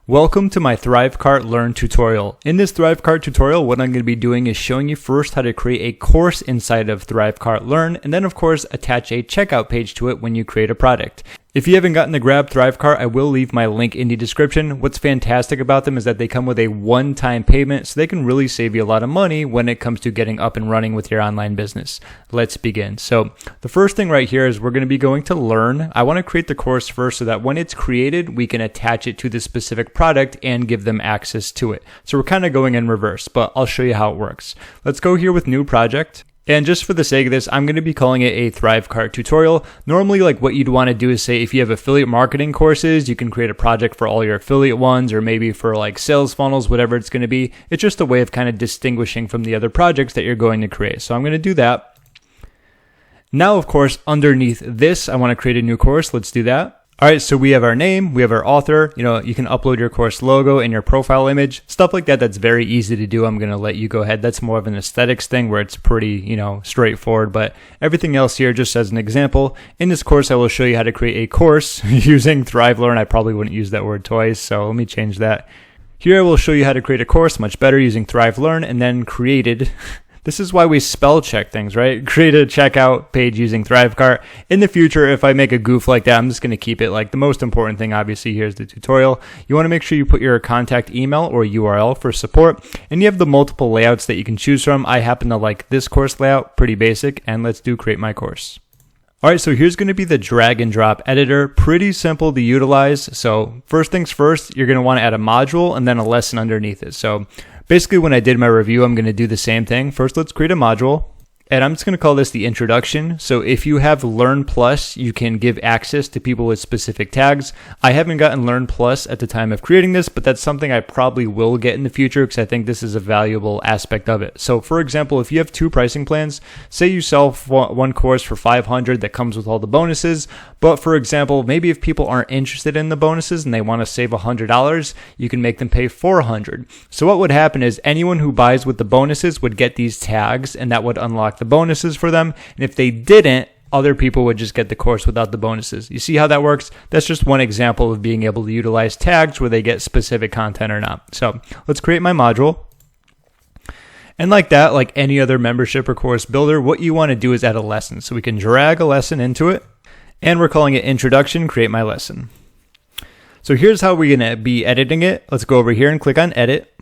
Welcome to my ThriveCart Learn tutorial. In this ThriveCart tutorial, what I'm going to be doing is showing you first how to create a course inside of ThriveCart Learn, and then of course attach a checkout page to it when you create a product. If you haven't gotten to grab ThriveCart, I will leave my link in the description. What's fantastic about them is that they come with a one-time payment, so they can really save you a lot of money when it comes to getting up and running with your online business. Let's begin. So the first thing right here is we're going to be going to Learn. I want to create the course first so that when it's created, we can attach it to the specific product and give them access to it. So we're kind of going in reverse, but I'll show you how it works. Let's go here with New Project. And just for the sake of this, I'm going to be calling it a ThriveCart tutorial. Normally, like what you'd want to do is say if you have affiliate marketing courses, you can create a project for all your affiliate ones, or maybe for like sales funnels, whatever it's going to be. It's just a way of kind of distinguishing from the other projects that you're going to create. So I'm going to do that. Now, of course, underneath this, I want to create a new course. Let's do that. All right, so we have our name, we have our author, you can upload your course logo and your profile image, stuff like that. That's very easy to do. I'm going to let you go ahead. That's more of an aesthetics thing where it's pretty, straightforward, but everything else here, just as an example, in this course, I will show you how to create a course using ThriveLearn. I probably wouldn't use that word twice, so let me change that. Here, I will show you how to create a course much better using ThriveLearn and then created. This is why we spell check things, right? Create a checkout page using ThriveCart. In the future, if I make a goof like that, I'm just going to keep it like the most important thing, obviously, here's the tutorial. You want to make sure you put your contact email or URL for support, and you have the multiple layouts that you can choose from. I happen to like this course layout, pretty basic, and let's do create my course. All right, so here's going to be the drag and drop editor. Pretty simple to utilize. So first things first, you're going to want to add a module and then a lesson underneath it. So basically, when I did my review, I'm going to do the same thing. First, let's create a module. And I'm just going to call this the introduction. So if you have Learn Plus, you can give access to people with specific tags. I haven't gotten Learn Plus at the time of creating this, but that's something I probably will get in the future because I think this is a valuable aspect of it. So for example, if you have two pricing plans, say you sell one course for $500 that comes with all the bonuses, but for example, maybe if people aren't interested in the bonuses and they want to save $100, you can make them pay $400. So what would happen is anyone who buys with the bonuses would get these tags, and that would unlock the bonuses for them. And if they didn't, other people would just get the course without the bonuses. You see how that works? That's just one example of being able to utilize tags where they get specific content or not. So let's create my module. And like that, like any other membership or course builder, what you want to do is add a lesson. So we can drag a lesson into it, and we're calling it introduction, create my lesson. So here's how we're going to be editing it. Let's go over here and click on edit.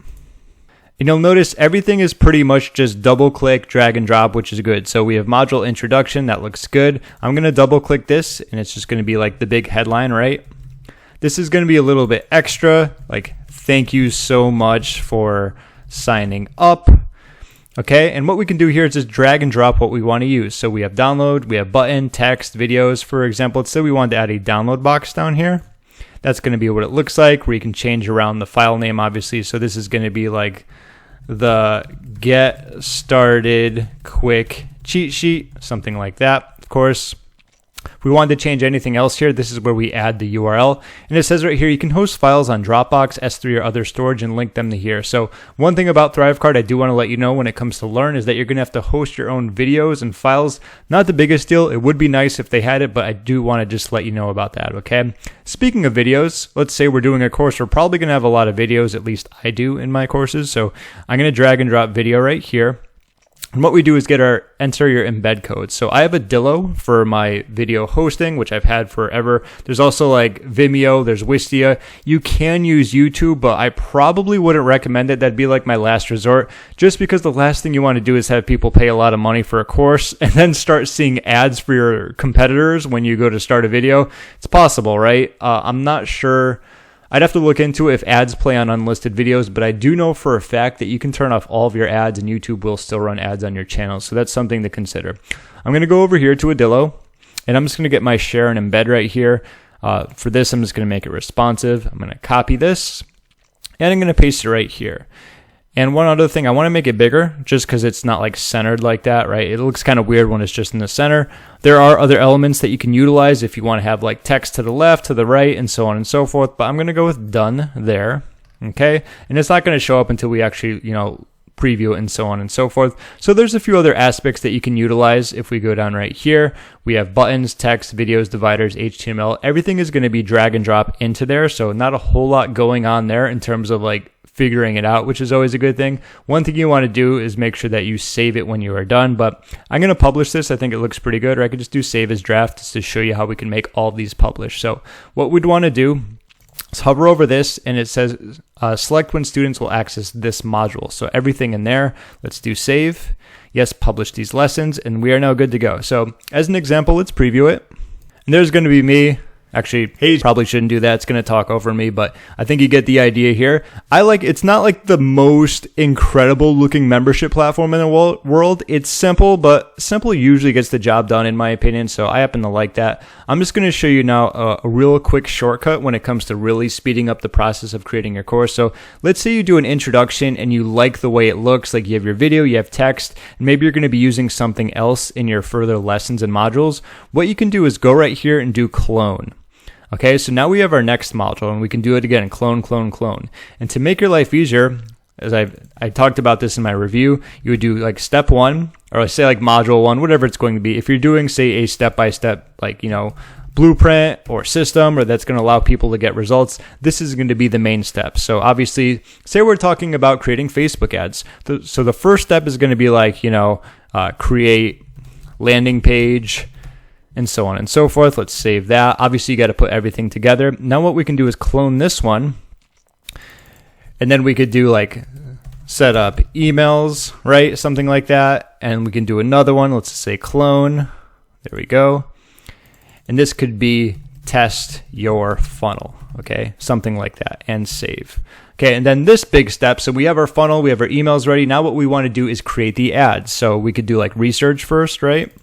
And you'll notice everything is pretty much just double click, drag and drop, which is good. So we have module introduction, that looks good. I'm going to double click this and it's just going to be like the big headline, right? This is going to be a little bit extra, like thank you so much for signing up. Okay, and what we can do here is just drag and drop what we want to use. So we have download, we have button, text, videos. For example, let's say we wanted to add a download box down here. That's going to be what it looks like, where you can change around the file name, obviously. So this is going to be like the get started quick cheat sheet, something like that, of course. If we wanted to change anything else here, this is where we add the URL. And it says right here, you can host files on Dropbox, S3, or other storage and link them to here. So one thing about ThriveCart I do want to let you know when it comes to Learn is that you're going to have to host your own videos and files. Not the biggest deal. It would be nice if they had it, but I do want to just let you know about that, okay? Speaking of videos, let's say we're doing a course. We're probably going to have a lot of videos, at least I do in my courses. So I'm going to drag and drop video right here. And what we do is enter your embed code. So I have a Dillo for my video hosting, which I've had forever. There's also like Vimeo, there's Wistia. You can use YouTube, but I probably wouldn't recommend it. That'd be like my last resort, just because the last thing you want to do is have people pay a lot of money for a course and then start seeing ads for your competitors when you go to start a video. It's possible, right? I'm not sure. I'd have to look into if ads play on unlisted videos, but I do know for a fact that you can turn off all of your ads and YouTube will still run ads on your channel. So that's something to consider. I'm going to go over here to Adillo, and I'm just going to get my share and embed right here. For this, I'm just going to make it responsive. I'm going to copy this, and I'm going to paste it right here. And one other thing, I want to make it bigger just because it's not like centered like that, right? It looks kind of weird when it's just in the center. There are other elements that you can utilize if you want to have like text to the left, to the right, and so on and so forth. But I'm going to go with done there, okay? And it's not going to show up until we actually, preview it, and so on and so forth. So there's a few other aspects that you can utilize. If we go down right here, we have buttons, text, videos, dividers, HTML. Everything is going to be drag and drop into there. So not a whole lot going on there in terms of like figuring it out, which is always a good thing. One thing you want to do is make sure that you save it when you are done, but I'm going to publish this. I think it looks pretty good, or I could just do save as draft just to show you how we can make all of these published. So what we'd want to do is hover over this, and it says select when students will access this module. So everything in there, let's do save. Yes, publish these lessons, and we are now good to go. So as an example, let's preview it. And there's going to be me. Actually, hey, probably shouldn't do that. It's going to talk over me, but I think you get the idea here. It's not like the most incredible looking membership platform in the world. It's simple, but simple usually gets the job done in my opinion. So I happen to like that. I'm just going to show you now a real quick shortcut when it comes to really speeding up the process of creating your course. So let's say you do an introduction and you like the way it looks, like you have your video, you have text, and maybe you're going to be using something else in your further lessons and modules. What you can do is go right here and do clone. Okay, so now we have our next module, and we can do it again, clone, clone, clone. And to make your life easier, as I talked about this in my review, you would do like step 1, or say like module 1, whatever it's going to be. If you're doing, say, a step-by-step, like, blueprint or system, or that's going to allow people to get results, this is going to be the main step. So obviously, say we're talking about creating Facebook ads. So the first step is going to be like, create landing page, and so on and so forth. Let's save that. Obviously, you got to put everything together. Now what we can do is clone this one, and then we could do like set up emails, right? Something like that. And we can do another one. Let's say clone. There we go. And this could be test your funnel, okay? Something like that, and save. Okay, and then this big step, so we have our funnel, we have our emails ready. Now what we want to do is create the ads. So we could do like research first, right?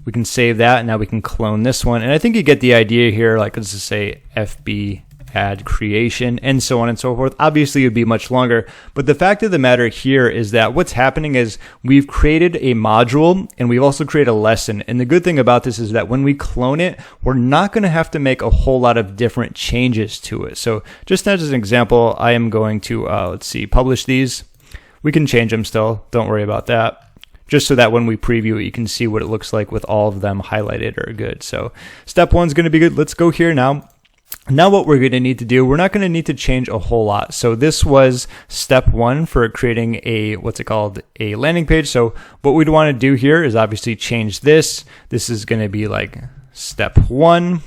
We can save that, and now we can clone this one. And I think you get the idea here, like let's just say FB ad creation, and so on and so forth. Obviously, it would be much longer, but the fact of the matter here is that what's happening is we've created a module, and we've also created a lesson. And the good thing about this is that when we clone it, we're not going to have to make a whole lot of different changes to it. So just as an example, I am going to, publish these. We can change them still. Don't worry about that. Just so that when we preview it, you can see what it looks like with all of them highlighted or good. So step 1 is going to be good. Let's go here now. Now what we're going to need to do, we're not going to need to change a whole lot. So this was step 1 for creating a landing page. So what we'd want to do here is obviously change this. This is going to be like step 1,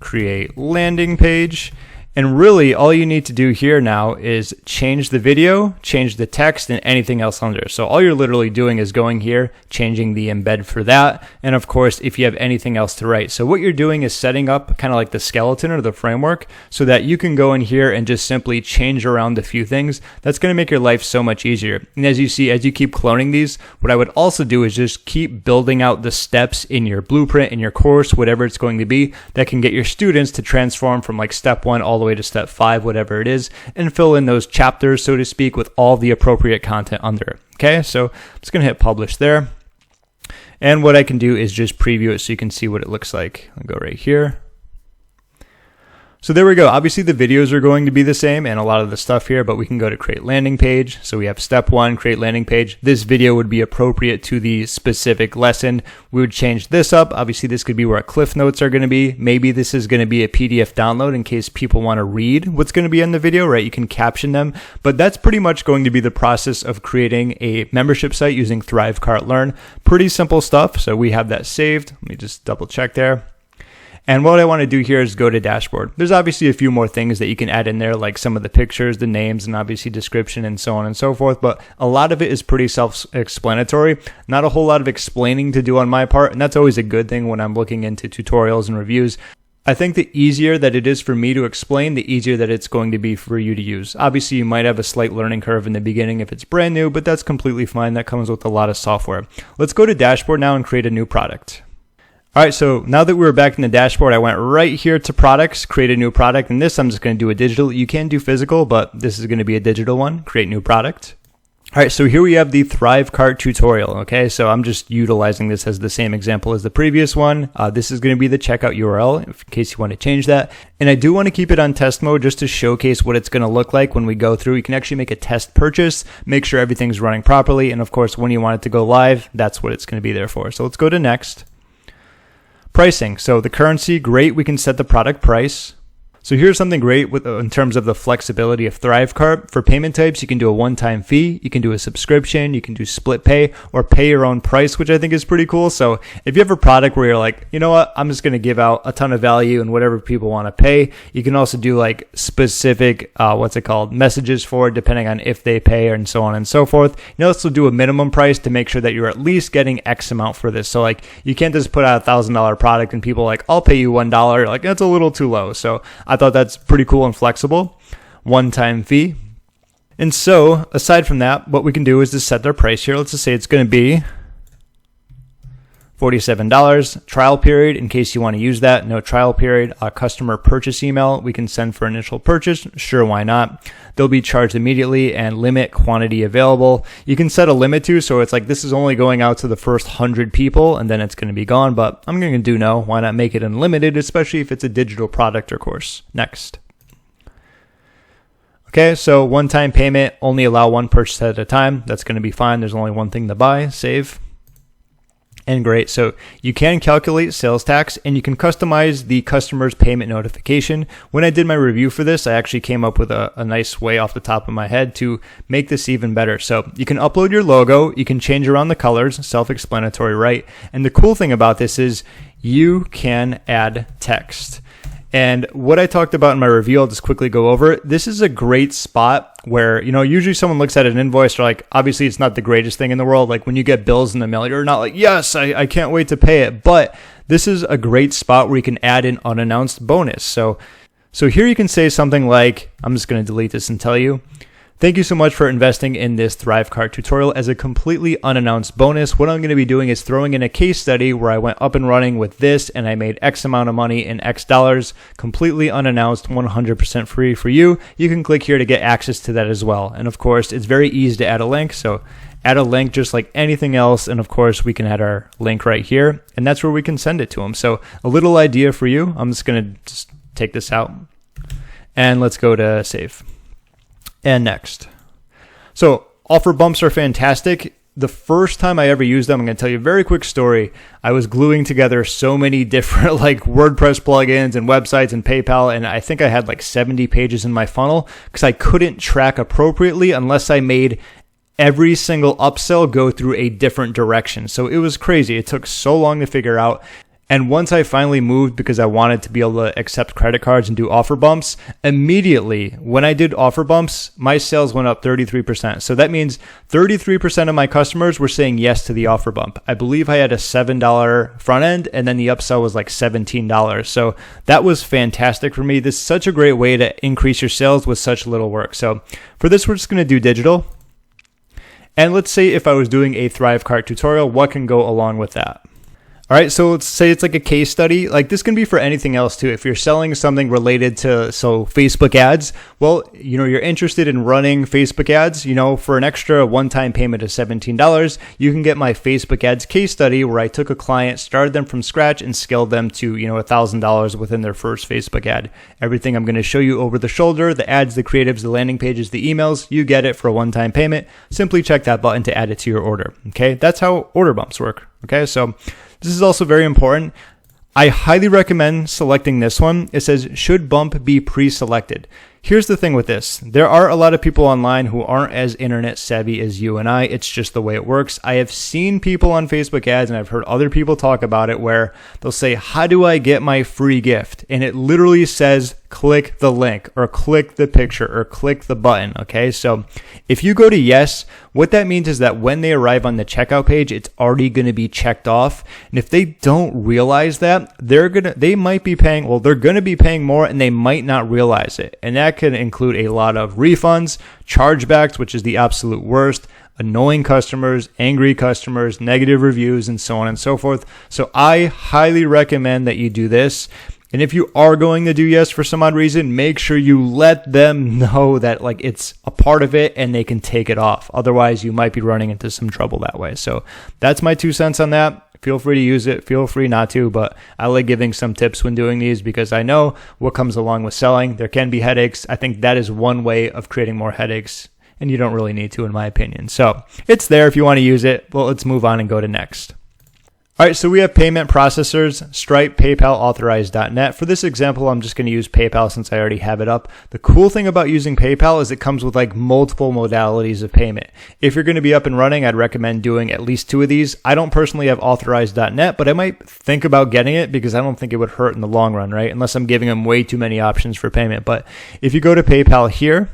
create landing page. And really, all you need to do here now is change the video, change the text, and anything else under. So all you're literally doing is going here, changing the embed for that, and of course, if you have anything else to write. So what you're doing is setting up kind of like the skeleton or the framework so that you can go in here and just simply change around a few things. That's going to make your life so much easier. And as you see, as you keep cloning these, what I would also do is just keep building out the steps in your blueprint, in your course, whatever it's going to be, that can get your students to transform from like step 1 all the way to step 5, whatever it is, and fill in those chapters, so to speak, with all the appropriate content under it. Okay, so I'm just going to hit publish there. And what I can do is just preview it so you can see what it looks like. I'll go right here. So there we go. Obviously the videos are going to be the same and a lot of the stuff here, but we can go to create landing page. So we have step 1, create landing page. This video would be appropriate to the specific lesson. We would change this up. Obviously this could be where cliff notes are going to be. Maybe this is going to be a PDF download in case people want to read what's going to be in the video, right? You can caption them, but that's pretty much going to be the process of creating a membership site using ThriveCart Learn. Pretty simple stuff. So we have that saved. Let me just double check there. And what I want to do here is go to dashboard. There's obviously a few more things that you can add in there, like some of the pictures, the names, and obviously description and so on and so forth. But a lot of it is pretty self-explanatory. Not a whole lot of explaining to do on my part. And that's always a good thing when I'm looking into tutorials and reviews. I think the easier that it is for me to explain, the easier that it's going to be for you to use. Obviously, you might have a slight learning curve in the beginning if it's brand new, but that's completely fine. That comes with a lot of software. Let's go to dashboard now and create a new product. All right, so now that we're back in the dashboard, I went right here to products, create a new product, and this I'm just going to do a digital. You can do physical, but this is going to be a digital one. Create new product. All right, so here we have the ThriveCart tutorial, okay? So I'm just utilizing this as the same example as the previous one. This is going to be the checkout URL in case you want to change that. And I do want to keep it on test mode just to showcase what it's going to look like when we go through. You can actually make a test purchase, make sure everything's running properly. And of course, when you want it to go live, that's what it's going to be there for. So let's go to next. Pricing. So the currency, great. We can set the product price. So here's something great in terms of the flexibility of ThriveCart. For payment types, you can do a one-time fee, you can do a subscription, you can do split pay, or pay your own price, which I think is pretty cool. So if you have a product where you're like, you know what, I'm just going to give out a ton of value and whatever people want to pay, you can also do like specific, messages for it, depending on if they pay and so on and so forth. You can also do a minimum price to make sure that you're at least getting X amount for this. So like, you can't just put out $1,000 product and people are like, I'll pay you $1. Like, that's a little too low. So I thought that's pretty cool and flexible. One-time fee. And so aside from that, what we can do is just set their price here. Let's just say it's going to be $47. Trial period, in case you want to use that. No trial period. A customer purchase email we can send for initial purchase. Sure, why not? They'll be charged immediately, and limit quantity available. You can set a limit to, so it's like this is only going out to the first 100 people and then it's going to be gone, but I'm going to do no. Why not make it unlimited, especially if it's a digital product or course. Next. Okay, so one-time payment, only allow one purchase at a time. That's going to be fine. There's only one thing to buy. Save. And great. So you can calculate sales tax and you can customize the customer's payment notification. When I did my review for this, I actually came up with a nice way off the top of my head to make this even better. So you can upload your logo, you can change around the colors, self-explanatory, right? And the cool thing about this is you can add text. And what I talked about in my review, I'll just quickly go over it. This is a great spot where, usually someone looks at an invoice, or like, obviously it's not the greatest thing in the world. Like when you get bills in the mail, you're not like, yes, I can't wait to pay it. But this is a great spot where you can add an unannounced bonus. So here you can say something like, I'm just going to delete this and tell you, thank you so much for investing in this ThriveCart tutorial. As a completely unannounced bonus, what I'm going to be doing is throwing in a case study where I went up and running with this and I made X amount of money in X dollars, completely unannounced, 100% free for you. You can click here to get access to that as well. And of course, it's very easy to add a link. So add a link just like anything else. And of course, we can add our link right here and that's where we can send it to them. So a little idea for you. I'm just going to just take this out and let's go to save. And next. So offer bumps are fantastic. The first time I ever used them, I'm going to tell you a very quick story. I was gluing together so many different like WordPress plugins and websites and PayPal, and I think I had like 70 pages in my funnel because I couldn't track appropriately unless I made every single upsell go through a different direction. So it was crazy. It took so long to figure out. And once I finally moved because I wanted to be able to accept credit cards and do offer bumps, immediately when I did offer bumps, my sales went up 33%. So that means 33% of my customers were saying yes to the offer bump. I believe I had a $7 front end and then the upsell was like $17. So that was fantastic for me. This is such a great way to increase your sales with such little work. So for this, we're just going to do digital. And let's say if I was doing a ThriveCart tutorial, what can go along with that? All right, so let's say it's like a case study. Like this can be for anything else too. If you're selling something related to, Facebook ads, well, you're interested in running Facebook ads, for an extra one-time payment of $17, you can get my Facebook ads case study where I took a client, started them from scratch and scaled them to, $1,000 within their first Facebook ad. Everything I'm going to show you over the shoulder, the ads, the creatives, the landing pages, the emails, you get it for a one-time payment. Simply check that button to add it to your order. Okay, that's how order bumps work. Okay, so this is also very important. I highly recommend selecting this one. It says, should bump be pre-selected? Here's the thing with this. There are a lot of people online who aren't as internet savvy as you and I. It's just the way it works. I have seen people on Facebook ads and I've heard other people talk about it where they'll say, how do I get my free gift? And it literally says, click the link or click the picture or click the button. Okay. So if you go to yes, what that means is that when they arrive on the checkout page, it's already going to be checked off. And if they don't realize that, they're going to be paying more and they might not realize it. And that can include a lot of refunds, chargebacks, which is the absolute worst, annoying customers, angry customers, negative reviews, and so on and so forth. So I highly recommend that you do this. And if you are going to do yes for some odd reason, make sure you let them know that like it's a part of it and they can take it off. Otherwise, you might be running into some trouble that way. So that's my 2 cents on that. Feel free to use it. Feel free not to, but I like giving some tips when doing these because I know what comes along with selling. There can be headaches. I think that is one way of creating more headaches, and you don't really need to, in my opinion. So it's there if you want to use it. Well, let's move on and go to next. All right, so we have payment processors, Stripe, PayPal, Authorize.net. For this example, I'm just going to use PayPal since I already have it up. The cool thing about using PayPal is it comes with like multiple modalities of payment. If you're going to be up and running, I'd recommend doing at least 2 of these. I don't personally have Authorize.net, but I might think about getting it because I don't think it would hurt in the long run, right? Unless I'm giving them way too many options for payment. But if you go to PayPal here,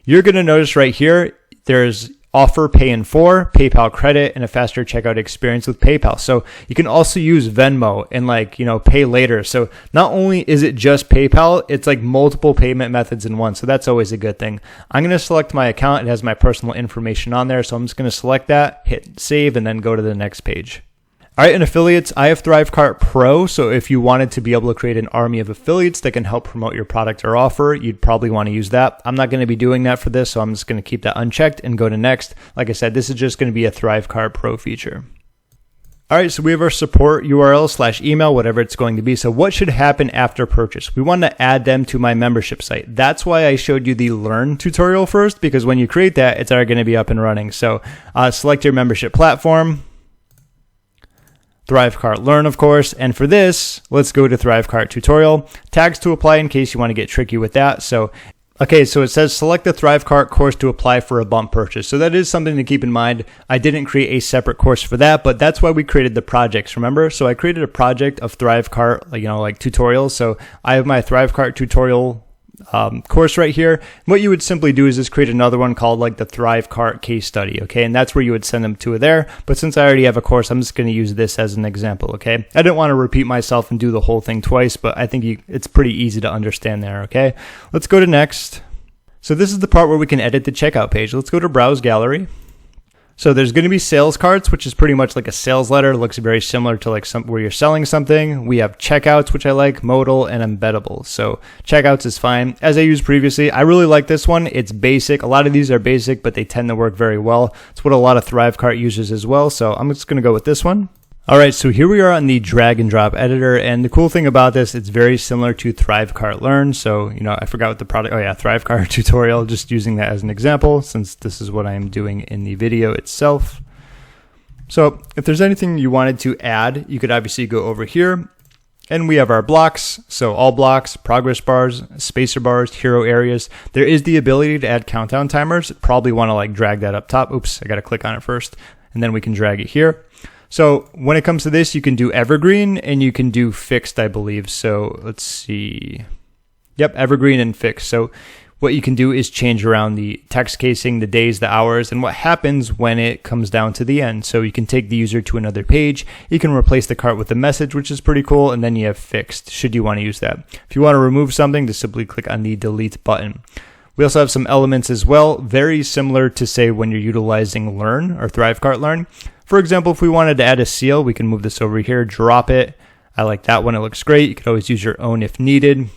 you're going to notice right here, there's Offer, Pay in 4, PayPal credit, and a faster checkout experience with PayPal. So you can also use Venmo and like, pay later. So not only is it just PayPal, it's like multiple payment methods in one. So that's always a good thing. I'm going to select my account. It has my personal information on there. So I'm just going to select that, hit save, and then go to the next page. All right, and affiliates, I have ThriveCart Pro, so if you wanted to be able to create an army of affiliates that can help promote your product or offer, you'd probably want to use that. I'm not going to be doing that for this, so I'm just going to keep that unchecked and go to next. Like I said, this is just going to be a ThriveCart Pro feature. All right, so we have our support URL/email, whatever it's going to be. So what should happen after purchase? We want to add them to my membership site. That's why I showed you the Learn tutorial first, because when you create that, it's already going to be up and running. So select your membership platform. ThriveCart Learn, of course. And for this, let's go to ThriveCart Tutorial. Tags to apply in case you want to get tricky with that. So it says select the ThriveCart course to apply for a bump purchase. So that is something to keep in mind. I didn't create a separate course for that, but that's why we created the projects, remember? So I created a project of ThriveCart, like tutorials. So I have my ThriveCart tutorial course right here. What you would simply do is just create another one called like the ThriveCart case study, okay? And that's where you would send them to there. But since I already have a course, I'm just going to use this as an example, okay? I didn't want to repeat myself and do the whole thing twice, but I think it's pretty easy to understand there, okay? Let's go to next. So this is the part where we can edit the checkout page. Let's go to Browse Gallery. So there's going to be sales carts, which is pretty much like a sales letter. It looks very similar to like where you're selling something. We have checkouts, which I like, modal, and embeddable. So checkouts is fine. As I used previously, I really like this one. It's basic. A lot of these are basic, but they tend to work very well. It's what a lot of ThriveCart uses as well. So I'm just going to go with this one. All right, so here we are on the drag and drop editor. And the cool thing about this, it's very similar to ThriveCart Learn. So, I forgot what the product, ThriveCart tutorial, just using that as an example, since this is what I'm doing in the video itself. So if there's anything you wanted to add, you could obviously go over here. And we have our blocks. So all blocks, progress bars, spacer bars, hero areas. There is the ability to add countdown timers. Probably want to like drag that up top. Oops, I got to click on it first. And then we can drag it here. So when it comes to this, you can do evergreen and you can do fixed, I believe. So let's see. Yep, evergreen and fixed. So what you can do is change around the text casing, the days, the hours, and what happens when it comes down to the end. So you can take the user to another page. You can replace the cart with a message, which is pretty cool. And then you have fixed, should you want to use that. If you want to remove something, just simply click on the delete button. We also have some elements as well, very similar to say when you're utilizing Learn or ThriveCart Learn. For example, if we wanted to add a seal, we can move this over here, drop it. I like that one, it looks great. You could always use your own if needed.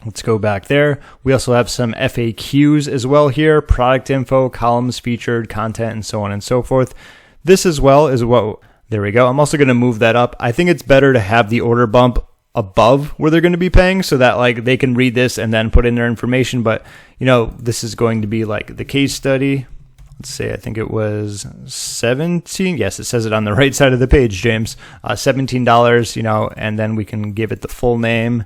Let's go back there. We also have some FAQs as well here, product info, columns, featured, content, and so on and so forth. This as well is there we go. I'm also going to move that up. I think it's better to have the order bump above where they're going to be paying so that like they can read this and then put in their information. But this is going to be like the case study. Let's say I think it was 17. Yes, it says it on the right side of the page, James. $17, and then we can give it the full name.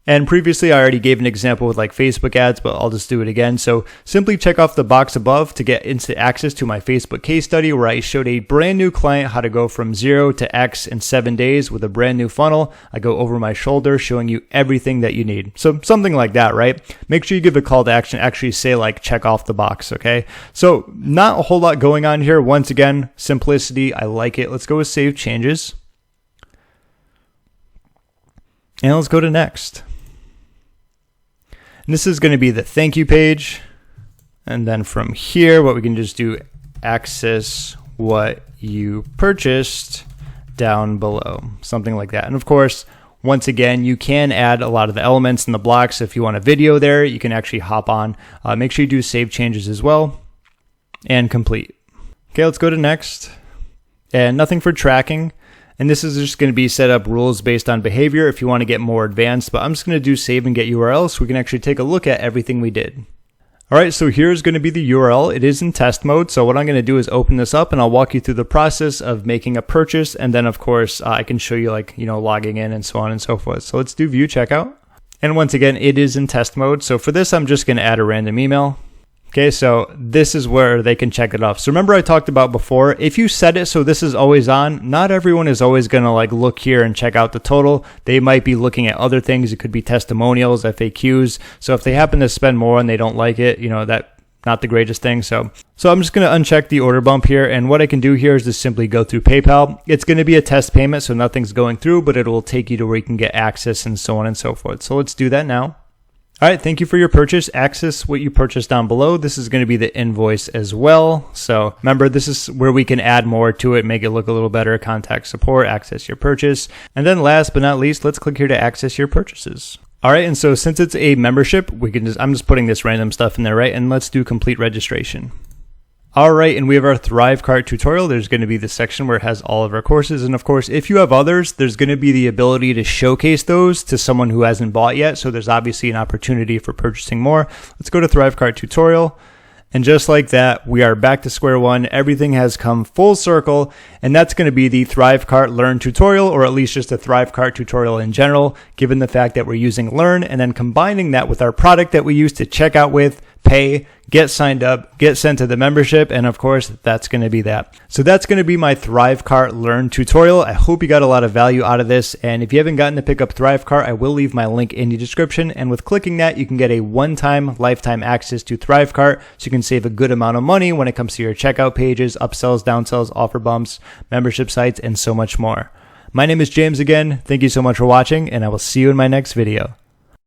And previously, I already gave an example with like Facebook ads, but I'll just do it again. So simply check off the box above to get instant access to my Facebook case study where I showed a brand new client how to go from 0 to X in 7 days with a brand new funnel. I go over my shoulder showing you everything that you need. So something like that, right? Make sure you give a call to action, actually say like check off the box, okay? So not a whole lot going on here. Once again, simplicity, I like it. Let's go with save changes. And let's go to next. And this is going to be the thank you page. And then from here, what we can just do, access what you purchased down below, something like that. And of course, Once again, you can add a lot of the elements and the blocks. If you want a video there, you can actually hop on. Make sure you do save changes as well, and complete. Okay, let's go to next. And nothing for tracking. And this is just going to be set up rules based on behavior if you want to get more advanced, but I'm just going to do save and get URL so we can actually take a look at everything we did. All right, so here's going to be the URL. It is in test mode. So what I'm going to do is open this up and I'll walk you through the process of making a purchase. And then of course, I can show you logging in and so on and so forth. So let's do view checkout. And once again, it is in test mode. So for this, I'm just going to add a random email. Okay, so this is where they can check it off. So remember I talked about before, if you set it so this is always on, not everyone is always going to look here and check out the total. They might be looking at other things. It could be testimonials, FAQs. So if they happen to spend more and they don't like it, that not the greatest thing. So I'm just going to uncheck the order bump here. And what I can do here is just simply go through PayPal. It's going to be a test payment, so nothing's going through, but it will take you to where you can get access and so on and so forth. So let's do that now. All right, thank you for your purchase. Access what you purchased down below. This is going to be the invoice as well. So remember, this is where we can add more to it, make it look a little better. Contact support, access your purchase. And then last but not least, let's click here to access your purchases. All right, and so since it's a membership, I'm just putting this random stuff in there, right? And let's do complete registration. All right, and we have our ThriveCart tutorial. There's going to be the section where it has all of our courses. And of course, if you have others, there's going to be the ability to showcase those to someone who hasn't bought yet. So there's obviously an opportunity for purchasing more. Let's go to ThriveCart tutorial. And just like that, we are back to square one. Everything has come full circle. And that's going to be the ThriveCart Learn tutorial, or at least just a ThriveCart tutorial in general, given the fact that we're using Learn and then combining that with our product that we use to check out with, pay, get signed up, get sent to the membership, and of course, that's going to be that. So that's going to be my ThriveCart Learn tutorial. I hope you got a lot of value out of this, and if you haven't gotten to pick up ThriveCart, I will leave my link in the description, and with clicking that, you can get a one-time lifetime access to ThriveCart, so you can save a good amount of money when it comes to your checkout pages, upsells, downsells, offer bumps, membership sites, and so much more. My name is James again. Thank you so much for watching, and I will see you in my next video.